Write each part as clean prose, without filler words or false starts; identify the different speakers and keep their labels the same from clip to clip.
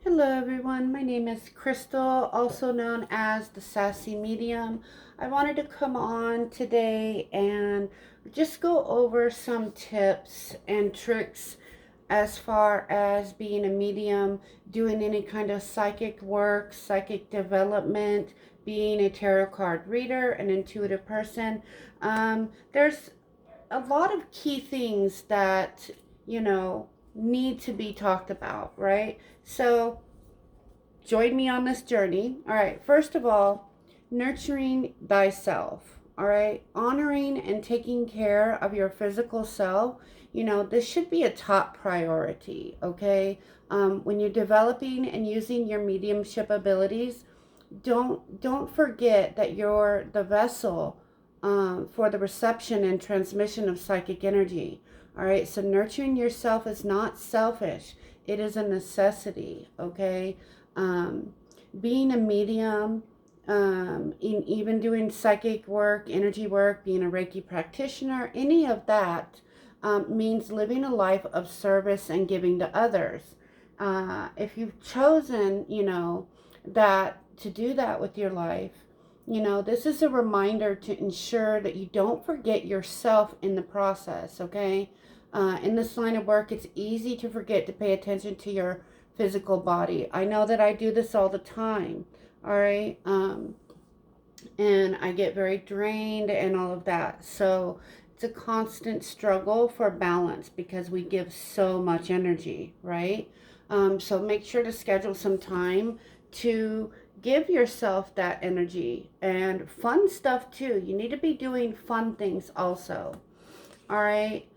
Speaker 1: Hello everyone, my name is Crystal, also known as the Sassy Medium. I wanted to come on today and just go over some tips and tricks as far as being a medium, doing any kind of psychic work, psychic development, being a tarot card reader, an intuitive person. There's a lot of key things that, you know, need to be talked about, right? So, join me on this journey. All right, first of all, nurturing thyself. All right, honoring and taking care of your physical self. This should be a top priority. Okay, when you're developing and using your mediumship abilities, don't forget that you're the vessel for the reception and transmission of psychic energy. All right, so nurturing yourself is not selfish, it is a necessity. Okay, um, being a medium, even doing psychic work, energy work, being a Reiki practitioner, any of that means living a life of service and giving to others. If you've chosen, that to do that with your life, this is a reminder to ensure that you don't forget yourself in the process, okay? In this line of work, it's easy to forget to pay attention to your physical body. I know that I do this all the time, all right? And I get very drained and all of that. So it's a constant struggle for balance because we give so much energy, right? So make sure to schedule some time to give yourself that energy and fun stuff too. You need to be doing fun things also. All right.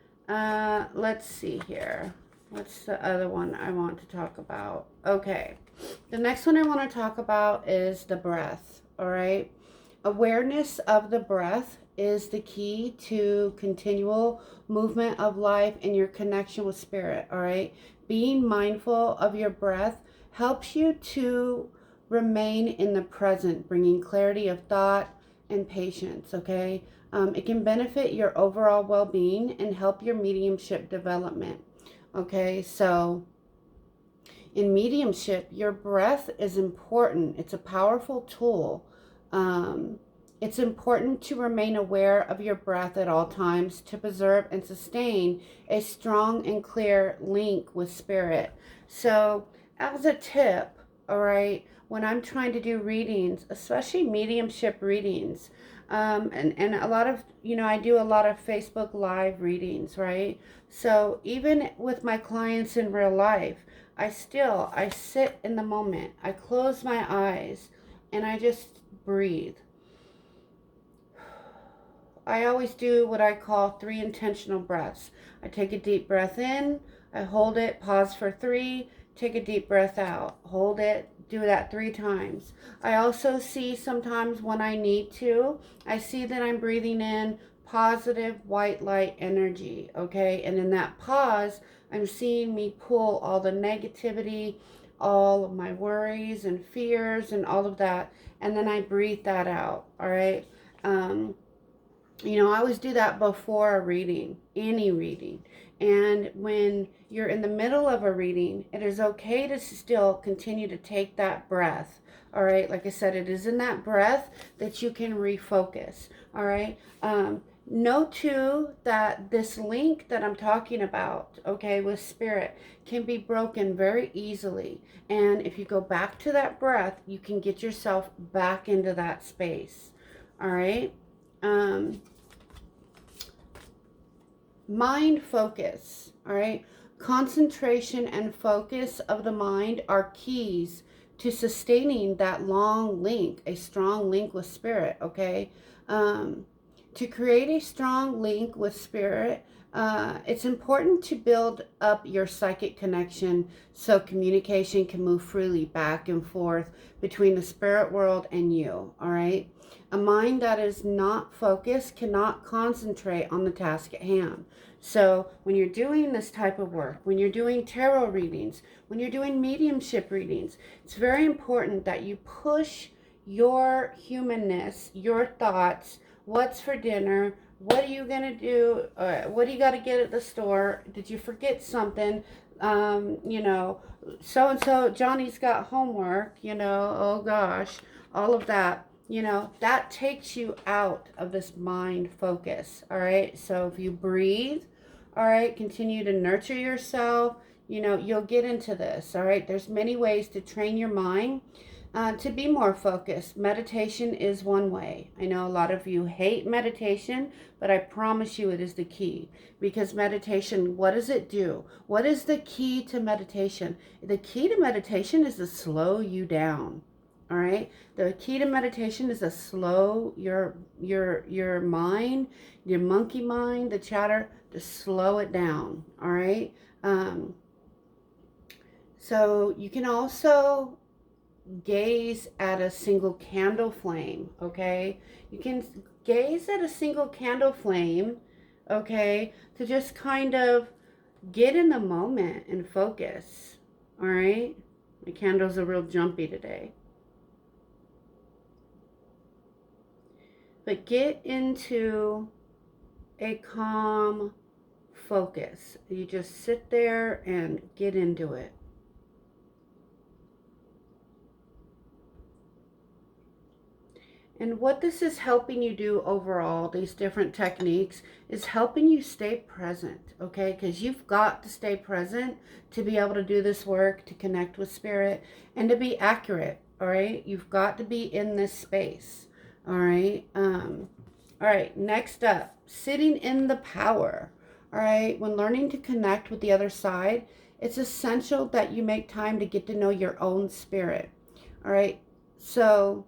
Speaker 1: Let's see here. What's the other one I want to talk about? Okay. The next one I want to talk about is the breath. All right. Awareness of the breath is the key to continual movement of life and your connection with spirit. All right. Being mindful of your breath helps you to remain in the present, bringing clarity of thought and patience. Okay. It can benefit your overall well-being and help your mediumship development. Okay, so in mediumship, your breath is important. It's a powerful tool. It's important to remain aware of your breath at all times to preserve and sustain a strong and clear link with spirit. So, as a tip, all right, when I'm trying to do readings, especially mediumship readings, and a lot of, I do a lot of Facebook Live readings, right? So even with my clients in real life, I sit in the moment. I close my eyes and I just breathe. I always do what I call 3 intentional breaths. I take a deep breath in, I hold it, pause for 3, take a deep breath out, hold it, do that 3 times. I also see sometimes when I need to, I see that I'm breathing in positive white light energy, okay? And in that pause, I'm seeing me pull all the negativity, all of my worries and fears and all of that, and then I breathe that out, all right? I always do that before a reading, any reading. And when you're in the middle of a reading, it is okay to still continue to take that breath. All right. Like I said, it is in that breath that you can refocus. All right. Know too that this link that I'm talking about, okay, with spirit can be broken very easily. And if you go back to that breath, you can get yourself back into that space. All right. Mind focus, all right? Concentration and focus of the mind are keys to sustaining that long link, a strong link with spirit, okay? To create a strong link with spirit, it's important to build up your psychic connection so communication can move freely back and forth between the spirit world and you, all right? A mind that is not focused cannot concentrate on the task at hand. So when you're doing this type of work, when you're doing tarot readings, when you're doing mediumship readings, it's very important that you push your humanness, your thoughts, what's for dinner, what are you going to do, what do you got to get at the store, did you forget something, you know, so and so, Johnny's got homework, you know, oh gosh, all of that, you know, that takes you out of this mind focus. All right. So if you breathe, all right, continue to nurture yourself, you know, you'll get into this. All right. There's many ways to train your mind to be more focused. Meditation is one way. I know a lot of you hate meditation, but I promise you it is the key. Because meditation, what does it do? What is the key to meditation? The key to meditation is to slow you down. All right. The key to meditation is to slow your mind, your monkey mind, the chatter, to slow it down. All right. So you can also gaze at a single candle flame, okay? You can gaze at a single candle flame, okay, to just kind of get in the moment and focus, all right? My candles are real jumpy today. But get into a calm focus. You just sit there and get into it. And what this is helping you do overall, these different techniques, is helping you stay present, okay? Because you've got to stay present to be able to do this work, to connect with spirit, and to be accurate, all right? You've got to be in this space, all right? All right, next up, sitting in the power, all right? When learning to connect with the other side, it's essential that you make time to get to know your own spirit, all right? So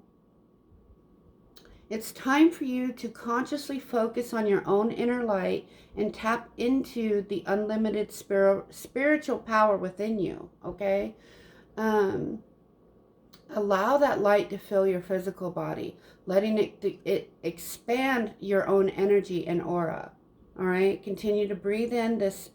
Speaker 1: it's time for you to consciously focus on your own inner light and tap into the unlimited spiritual power within you, okay? Allow that light to fill your physical body, letting it expand your own energy and aura, all right? Continue to breathe in this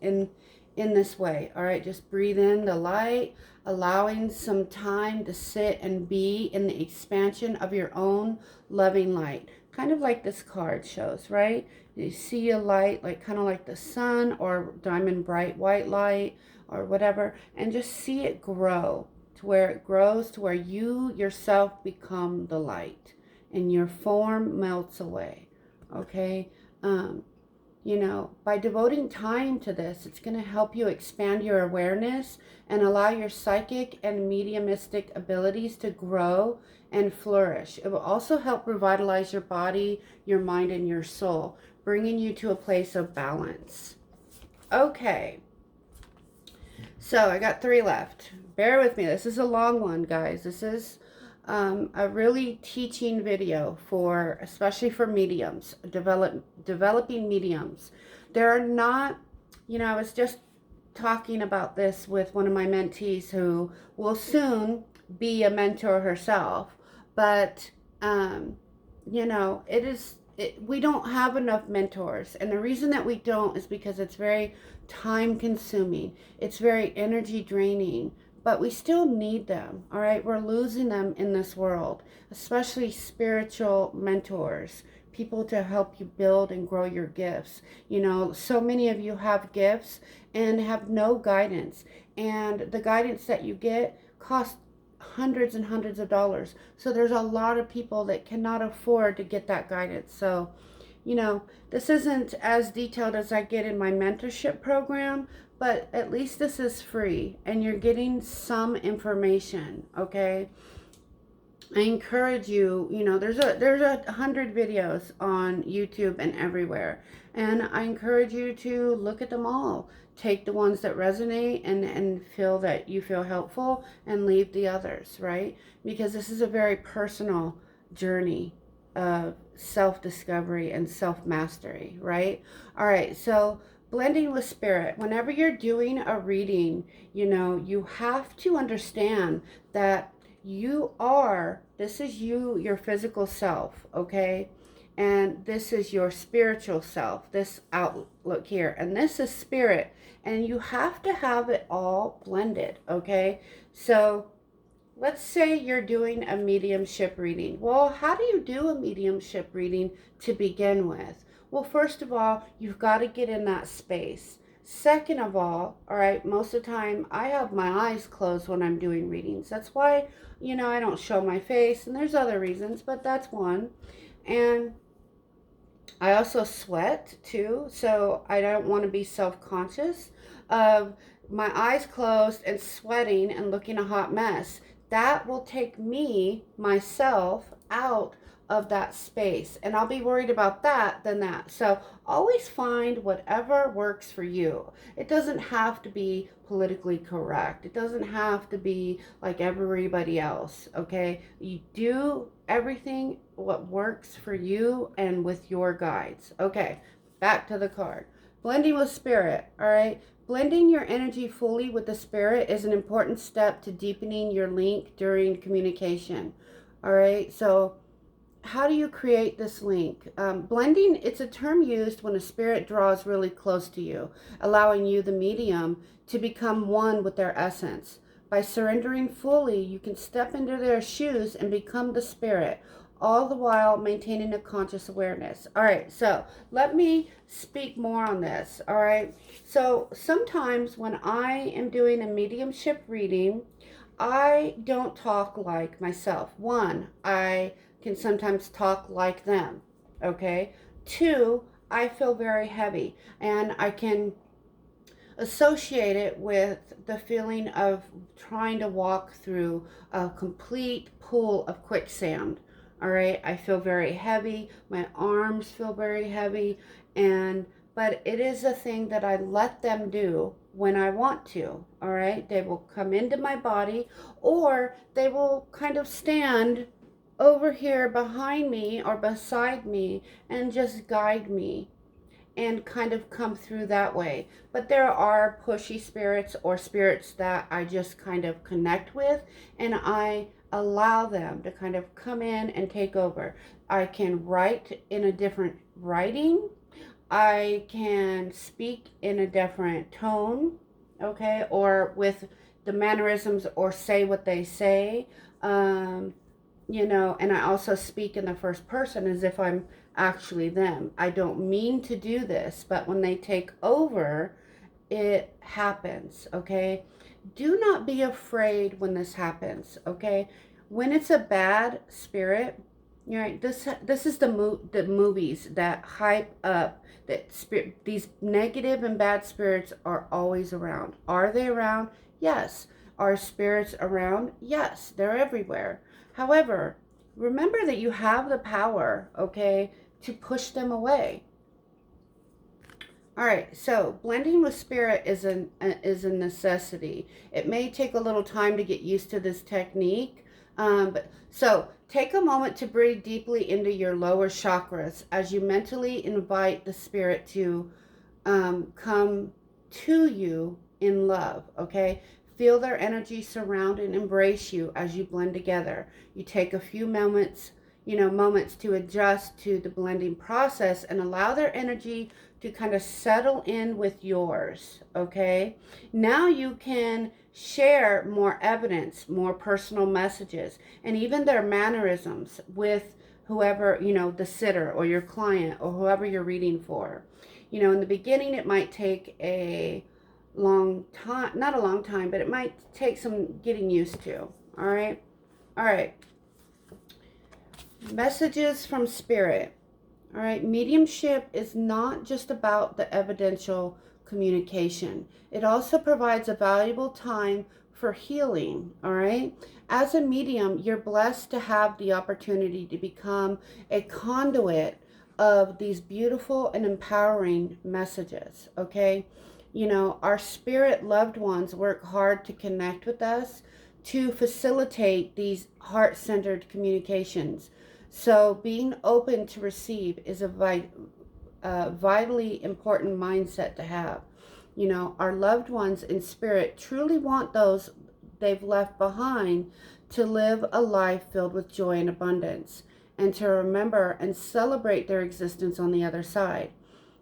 Speaker 1: way, all right? Just breathe in the light, allowing some time to sit and be in the expansion of your own loving light. Kind of like this card shows, right? You see a light, like kind of like the sun or diamond bright white light or whatever, and just see it grow to where it grows to where you yourself become the light and your form melts away, okay? You know, by devoting time to this, it's going to help you expand your awareness and allow your psychic and mediumistic abilities to grow and flourish. It will also help revitalize your body, your mind, and your soul, bringing you to a place of balance. Okay. So I got 3 left. Bear with me. This is a long one, guys. This is a really teaching video for, especially for mediums, developing mediums. There are not, you know, I was just talking about this with one of my mentees who will soon be a mentor herself, but, you know, we don't have enough mentors. And the reason that we don't is because it's very time consuming. It's very energy draining. But we still need them, all right? We're losing them in this world, especially spiritual mentors, people to help you build and grow your gifts. You know, so many of you have gifts and have no guidance. And the guidance that you get costs hundreds and hundreds of dollars. So there's a lot of people that cannot afford to get that guidance. So, you know, this isn't as detailed as I get in my mentorship program, but at least this is free and you're getting some information, okay? I encourage you, you know, there's 100 videos on YouTube and everywhere. And I encourage you to look at them all. Take the ones that resonate and feel that you feel helpful and leave the others, right? Because this is a very personal journey of self-discovery and self-mastery, right? All right, so blending with spirit. Whenever you're doing a reading, you know, you have to understand that this is you, your physical self, okay? And this is your spiritual self, this outlook here. And this is spirit. And you have to have it all blended, okay? So let's say you're doing a mediumship reading. Well, how do you do a mediumship reading to begin with? Well, first of all, you've got to get in that space. Second of all right, most of the time I have my eyes closed when I'm doing readings. That's why, I don't show my face, and there's other reasons, but that's one. And I also sweat too, so I don't want to be self-conscious of my eyes closed and sweating and looking a hot mess. That will take me, myself, out of that space. And I'll be worried about that than that. So always find whatever works for you. It doesn't have to be politically correct. It doesn't have to be like everybody else, okay? You do everything what works for you and with your guides. Okay, back to the card. Blending with spirit, all right? Blending your energy fully with the spirit is an important step to deepening your link during communication, all right? So how do you create this link? Blending, it's a term used when a spirit draws really close to you, allowing you, the medium, to become one with their essence. By surrendering fully, you can step into their shoes and become the spirit, all the while maintaining a conscious awareness. All right, so let me speak more on this. All right, so sometimes when I am doing a mediumship reading, I don't talk like myself. One, I can sometimes talk like them. Okay. Two, I feel very heavy, and I can associate it with the feeling of trying to walk through a complete pool of quicksand. All right. I feel very heavy. My arms feel very heavy. But it is a thing that I let them do when I want to. All right. They will come into my body, or they will kind of stand over here behind me or beside me and just guide me and kind of come through that way. But there are pushy spirits or spirits that I just kind of connect with, and I allow them to kind of come in and take over. I can write in a different writing. I can speak in a different tone, okay, or with the mannerisms, or say what they say. And I also speak in the first person as if I'm actually them. I don't mean to do this, but when they take over, it happens, okay? Do not be afraid when this happens, okay? When it's a bad spirit, this is the movies that hype up that these negative and bad spirits are always around. Are they around? Yes. Are spirits around? Yes, they're everywhere. However, remember that you have the power, okay, to push them away. All right, so blending with spirit is a necessity. It may take a little time to get used to this technique, so take a moment to breathe deeply into your lower chakras as you mentally invite the spirit to come to you in love, okay? Feel their energy surround and embrace you as you blend together. You take a few moments to adjust to the blending process and allow their energy to kind of settle in with yours, okay? Now you can share more evidence, more personal messages, and even their mannerisms with whoever, the sitter or your client or whoever you're reading for. In the beginning, it might take a long time, not a long time, but it might take some getting used to. All right. Messages from spirit. All right. Mediumship is not just about the evidential communication. It also provides a valuable time for healing. All right. As a medium, you're blessed to have the opportunity to become a conduit of these beautiful and empowering messages. Okay. Our spirit loved ones work hard to connect with us to facilitate these heart-centered communications. So being open to receive is a vitally important mindset to have. Our loved ones in spirit truly want those they've left behind to live a life filled with joy and abundance, and to remember and celebrate their existence on the other side.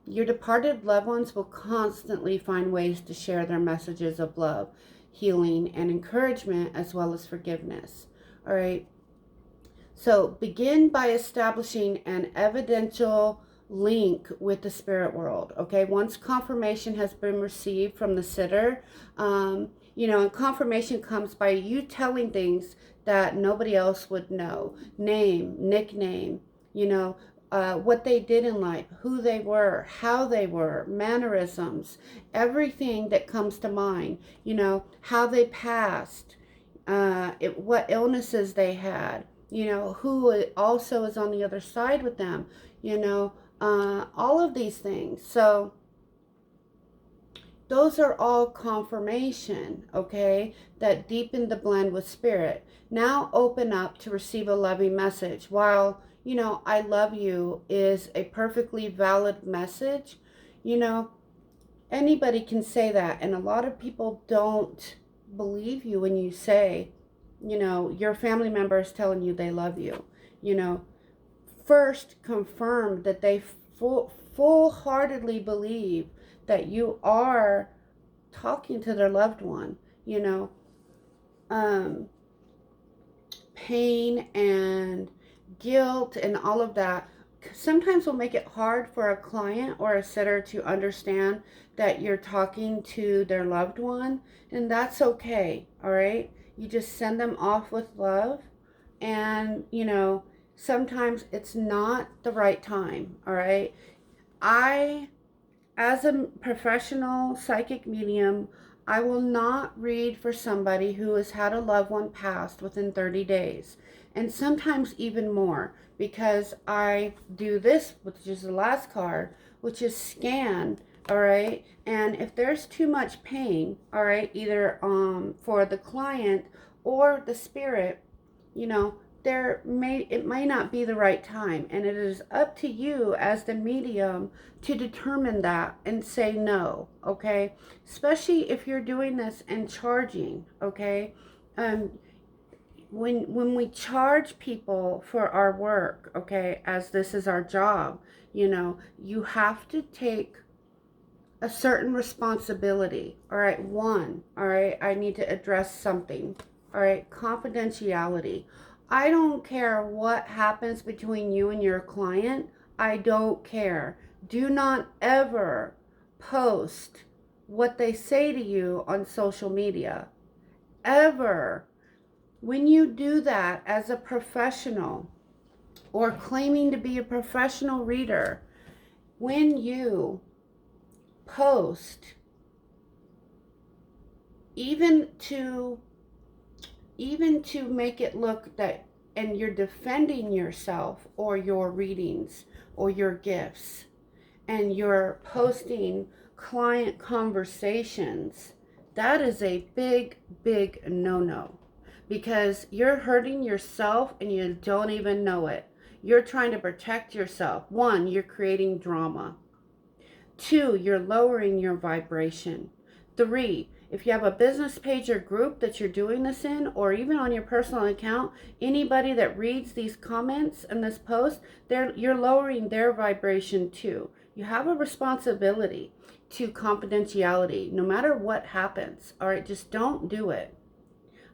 Speaker 1: Your departed loved ones will constantly find ways to share their messages of love, healing, and encouragement, as well as forgiveness. All right. So begin by establishing an evidential link with the spirit world. Okay, once confirmation has been received from the sitter, and confirmation comes by you telling things that nobody else would know. Name, nickname, what they did in life, who they were, how they were, mannerisms, everything that comes to mind, how they passed, what illnesses they had, who also is on the other side with them, all of these things. So those are all confirmation, okay, that deepen the blend with spirit. Now open up to receive a loving message. While, I love you is a perfectly valid message, anybody can say that. And a lot of people don't believe you when you say, your family member is telling you they love you. First confirm that they full-heartedly believe that you are talking to their loved one. Pain and guilt and all of that sometimes will make it hard for a client or a sitter to understand that you're talking to their loved one, and that's okay. All right, you just send them off with love, and sometimes it's not the right time. All right, as a professional psychic medium, I will not read for somebody who has had a loved one passed within 30 days, and sometimes even more, because I do this, which is the last card, which is scan. All right, and if there's too much pain, all right, either for the client or the spirit, it may not be the right time, and it is up to you as the medium to determine that and say no. Okay, especially if you're doing this and charging. Okay, when we charge people for our work, okay, as this is our job, you have to take a certain responsibility. All right, all right, I need to address something. All right, confidentiality. I don't care what happens between you and your client. I don't care. Do not ever post what they say to you on social media. Ever. When you do that as a professional or claiming to be a professional reader, when you post, even to make it look that, and you're defending yourself or your readings or your gifts, and you're posting client conversations, that is a big, big no-no, because you're hurting yourself and you don't even know it. You're trying to protect yourself. One, you're creating drama. Two, you're lowering your vibration. Three, if you have a business page or group that you're doing this in, or even on your personal account, anybody that reads these comments and this post, you're lowering their vibration too. You have a responsibility to confidentiality, no matter what happens. All right, just don't do it.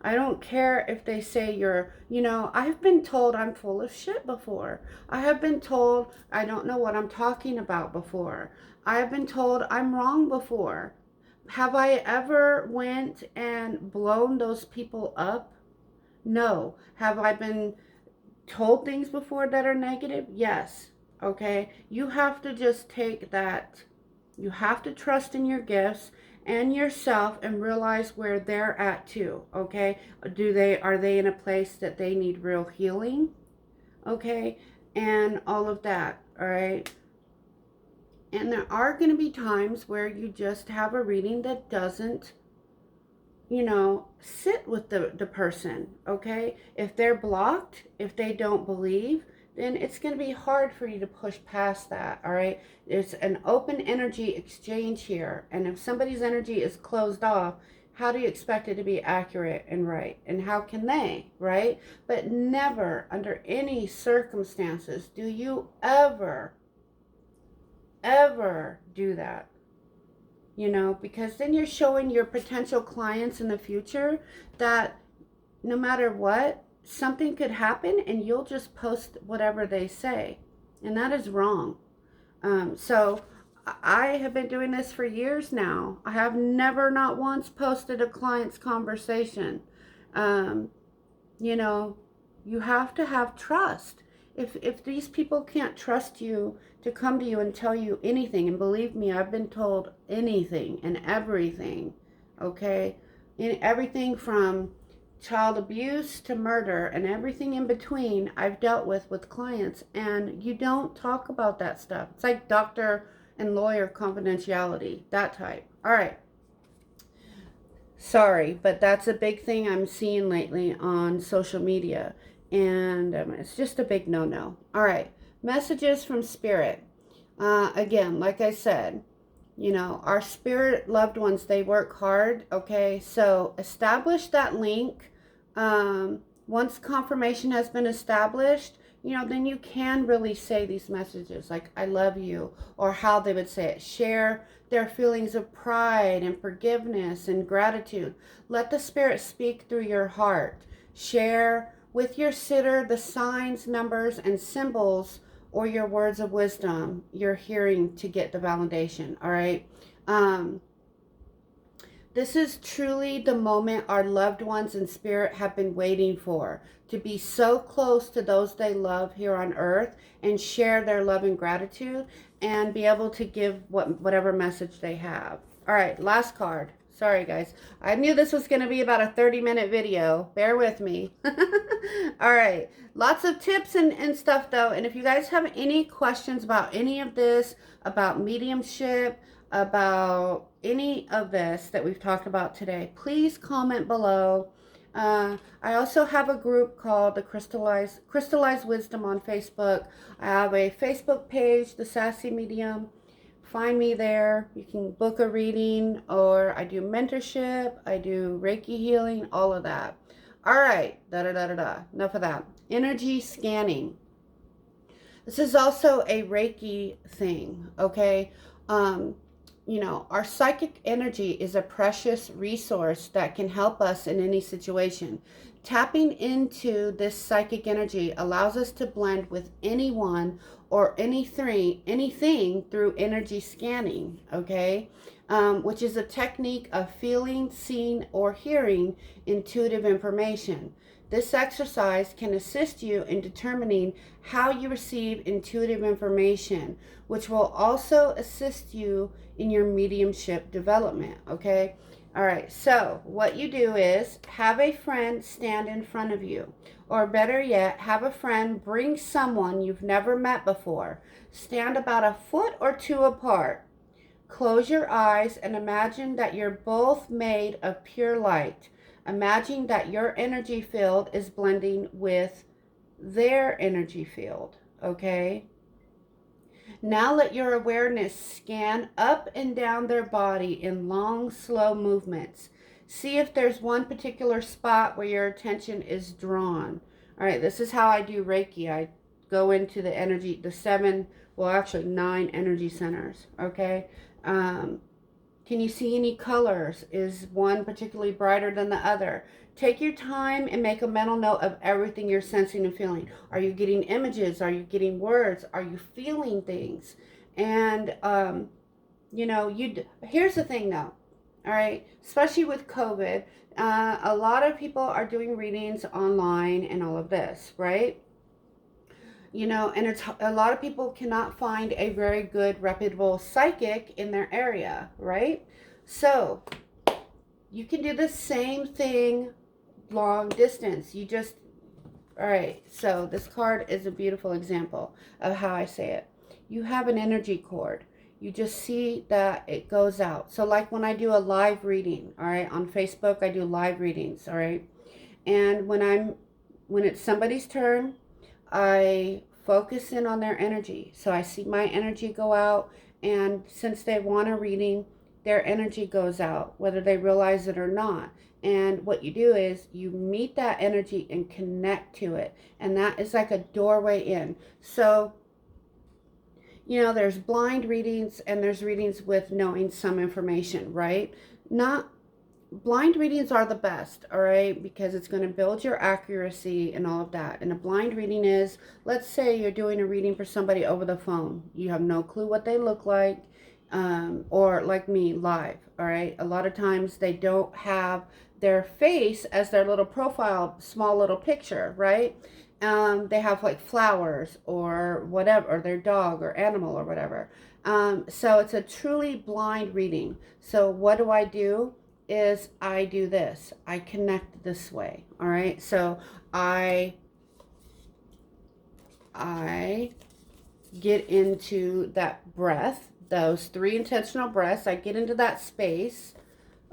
Speaker 1: I don't care if they say I've been told I'm full of shit before. I have been told I don't know what I'm talking about before. I have been told I'm wrong before. Have I ever went and blown those people up? No. Have I been told things before that are negative? Yes. Okay. You have to just take that. You have to trust in your gifts and yourself and realize where they're at too. Okay. Are they in a place that they need real healing? Okay. And all of that. All right. And there are going to be times where you just have a reading that doesn't, sit with the person, okay? If they're blocked, if they don't believe, then it's going to be hard for you to push past that, all right? It's an open energy exchange here. And if somebody's energy is closed off, how do you expect it to be accurate and right? And how can they, right? But never, under any circumstances, do you ever do that, because then you're showing your potential clients in the future that no matter what, something could happen and you'll just post whatever they say, and that is wrong. So I have been doing this for years now. I have never, not once, posted a client's conversation. Um, you know, you have to have trust. If these people can't trust you to come to you and tell you anything, and believe me, I've been told anything and everything, okay? In everything from child abuse to murder and everything in between, I've dealt with clients, and you don't talk about that stuff. It's like doctor and lawyer confidentiality, that type. All right. Sorry, but that's a big thing I'm seeing lately on social media. And it's just a big no no. All right. Messages from spirit. Again, like I said, our spirit loved ones, they work hard. Okay. So establish that link. Once confirmation has been established, then you can really say these messages like, I love you, or how they would say it. Share their feelings of pride and forgiveness and gratitude. Let the spirit speak through your heart. Share with your sitter the signs, numbers, and symbols, or your words of wisdom you're hearing to get the validation. All right. This is truly the moment our loved ones in spirit have been waiting for, to be so close to those they love here on earth and share their love and gratitude and be able to give whatever message they have. All right, last card. Sorry, guys. I knew this was going to be about a 30-minute video. Bear with me. All right. Lots of tips and stuff, though. And if you guys have any questions about any of this, about mediumship, about any of this that we've talked about today, please comment below. I also have a group called the Crystallized Wisdom on Facebook. I have a Facebook page, The Sassy Medium. Find me there. You can book a reading, or I do mentorship, I do Reiki healing, all of that. All right, enough of that. Energy scanning. This is also a Reiki thing, okay? Our psychic energy is a precious resource that can help us in any situation. Tapping into this psychic energy allows us to blend with anyone or anything through energy scanning, okay? Which is a technique of feeling, seeing, or hearing intuitive information. This exercise can assist you in determining how you receive intuitive information, which will also assist you in your mediumship development, okay? All right, so what you do is have a friend stand in front of you, or better yet, have a friend bring someone you've never met before. Stand about a foot or two apart. Close your eyes and imagine that you're both made of pure light. Imagine that your energy field is blending with their energy field, okay? Now let your awareness scan up and down their body in long, slow movements. See if there's one particular spot where your attention is drawn. All right, this is how I do Reiki. I go into the energy, the 9 energy centers, okay? Can you see any colors? Is one particularly brighter than the other? Take your time and make a mental note of everything you're sensing and feeling. Are you getting images? Are you getting words? Are you feeling things? And, here's the thing though, all right, especially with COVID, a lot of people are doing readings online and all of this, right? And it's a lot of people cannot find a very good reputable psychic in their area, right? So you can do the same thing long distance. All right, so this card is a beautiful example of how I say it. You have an energy cord. You just see that it goes out. So like when I do a live reading, all right, on Facebook, I do live readings, all right? And when it's somebody's turn, I focus in on their energy. So I see my energy go out, and since they want a reading, their energy goes out, whether they realize it or not. And what you do is you meet that energy and connect to it. And that is like a doorway in. So, there's blind readings and there's readings with knowing some information, right? Not blind readings are the best, all right, because it's going to build your accuracy and all of that. And a blind reading is, let's say you're doing a reading for somebody over the phone. You have no clue what they look like, or like me, live, all right. A lot of times they don't have their face as their little profile, small little picture, right? They have like flowers or whatever, or their dog or animal or whatever. So it's a truly blind reading. So what do? Is I do this. I connect this way. All right. So I get into that breath, those 3 intentional breaths. I get into that space.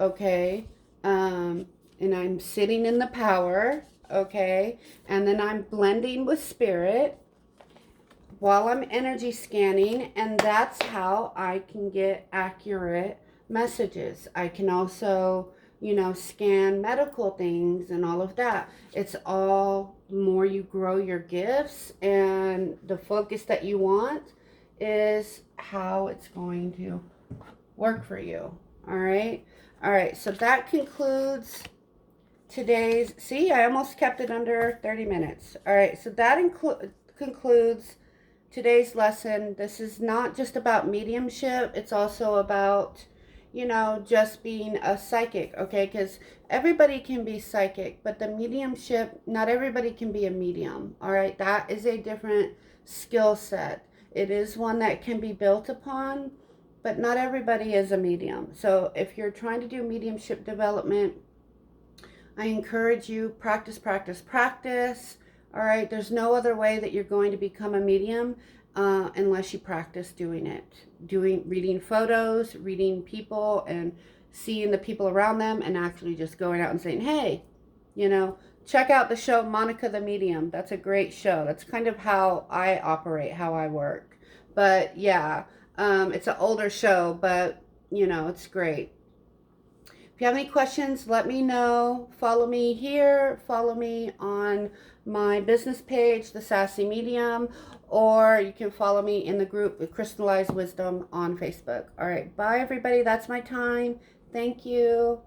Speaker 1: Okay. And I'm sitting in the power. Okay. And then I'm blending with spirit while I'm energy scanning, and that's how I can get accurate messages. I can also, scan medical things and all of that. It's all, the more you grow your gifts and the focus that you want is how it's going to work for you. All right. All right. So that concludes today's, see, I almost kept it under 30 minutes. All right. So that concludes today's lesson. This is not just about mediumship. It's also about, just being a psychic, okay? Because everybody can be psychic, but the mediumship, not everybody can be a medium, all right? That is a different skill set. It is one that can be built upon, but not everybody is a medium. So if you're trying to do mediumship development, I encourage you, practice, practice, practice. All right, there's no other way that you're going to become a medium unless you practice doing it. Reading photos, reading people, and seeing the people around them, and actually just going out and saying, hey, check out the show Monica the Medium. That's a great show. That's kind of how I operate, how I work. But yeah, it's an older show, but it's great. If you have any questions, let me know. Follow me here. Follow me on my business page, The Sassy Medium, or you can follow me in the group, The Crystallized Wisdom, on Facebook. All right. Bye, everybody. That's my time. Thank you.